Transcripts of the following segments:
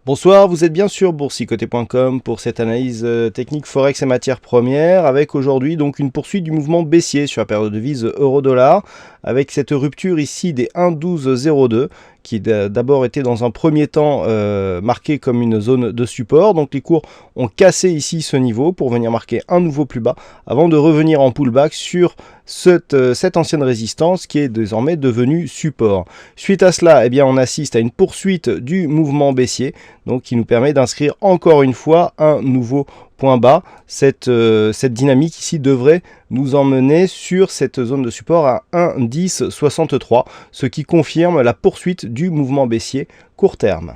Bonsoir, vous êtes bien sur boursicoté.com pour cette analyse technique Forex et matières premières avec aujourd'hui donc une poursuite du mouvement baissier sur la période de devise euro-dollar avec cette rupture ici des 1,1202 qui d'abord était dans un premier temps marqué comme une zone de support. Donc les cours ont cassé ici ce niveau pour venir marquer un nouveau plus bas avant de revenir en pullback sur cette ancienne résistance qui est désormais devenue support. Suite à cela, eh bien, on assiste à une poursuite du mouvement baissier, donc qui nous permet d'inscrire encore une fois un nouveau point bas. Cette dynamique ici devrait nous emmener sur cette zone de support à 1,1063, ce qui confirme la poursuite du mouvement baissier court terme.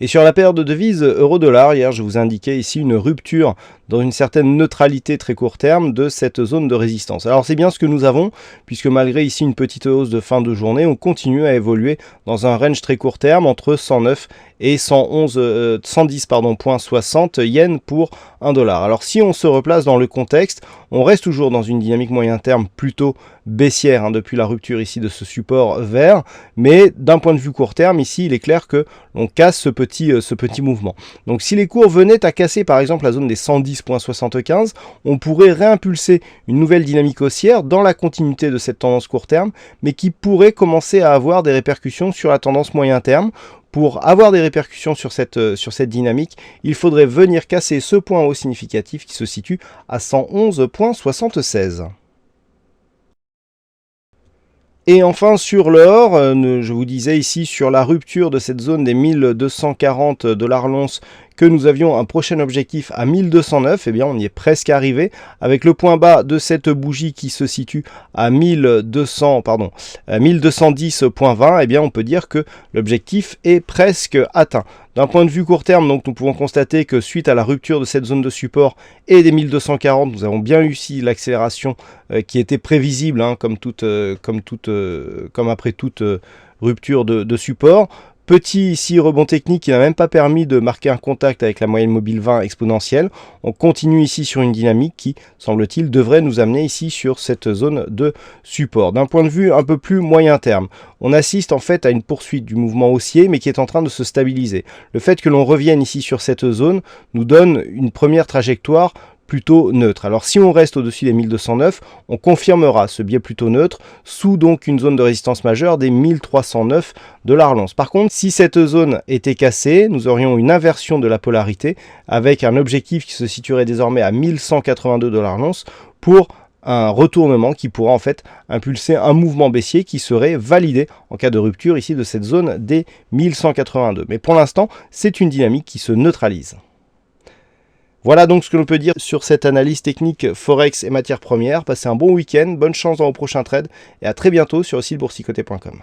Et sur la paire de devises euro-dollar, hier je vous indiquais ici une rupture dans une certaine neutralité très court terme de cette zone de résistance. Alors c'est bien ce que nous avons, puisque malgré ici une petite hausse de fin de journée, on continue à évoluer dans un range très court terme entre 109 et 110,60 yens pour 1 dollar. Alors si on se replace dans le contexte, on reste toujours dans une dynamique moyen terme plutôt baissière depuis la rupture ici de ce support vert, mais d'un point de vue court terme ici il est clair que l'on casse ce petit mouvement. Donc si les cours venaient à casser par exemple la zone des 110,75, on pourrait réimpulser une nouvelle dynamique haussière dans la continuité de cette tendance court terme, mais qui pourrait commencer à avoir des répercussions sur la tendance moyen terme. Pour avoir des répercussions sur cette dynamique, il faudrait venir casser ce point haut significatif qui se situe à 111,76. Et enfin sur l'or, je vous disais ici sur la rupture de cette zone des 1240 $ l'once que nous avions un prochain objectif à 1209, eh bien on y est presque arrivé avec le point bas de cette bougie qui se situe à 1210,20, eh bien on peut dire que l'objectif est presque atteint. D'un point de vue court terme, donc, nous pouvons constater que suite à la rupture de cette zone de support et des 1240, nous avons bien eu ici l'accélération qui était prévisible, hein, comme après toute rupture de support. Petit ici rebond technique qui n'a même pas permis de marquer un contact avec la moyenne mobile 20 exponentielle. On continue ici sur une dynamique qui, semble-t-il, devrait nous amener ici sur cette zone de support. D'un point de vue un peu plus moyen terme, on assiste en fait à une poursuite du mouvement haussier mais qui est en train de se stabiliser. Le fait que l'on revienne ici sur cette zone nous donne une première trajectoire plutôt neutre. Alors si on reste au-dessus des 1209, on confirmera ce biais plutôt neutre sous donc une zone de résistance majeure des 1309 $ l'once. Par contre, si cette zone était cassée, nous aurions une inversion de la polarité avec un objectif qui se situerait désormais à 1182 $ l'once pour un retournement qui pourra en fait impulser un mouvement baissier qui serait validé en cas de rupture ici de cette zone des 1182. Mais pour l'instant, c'est une dynamique qui se neutralise. Voilà donc ce que l'on peut dire sur cette analyse technique Forex et matières premières. Passez un bon week-end, bonne chance dans vos prochains trades et à très bientôt sur le site boursicoté.com.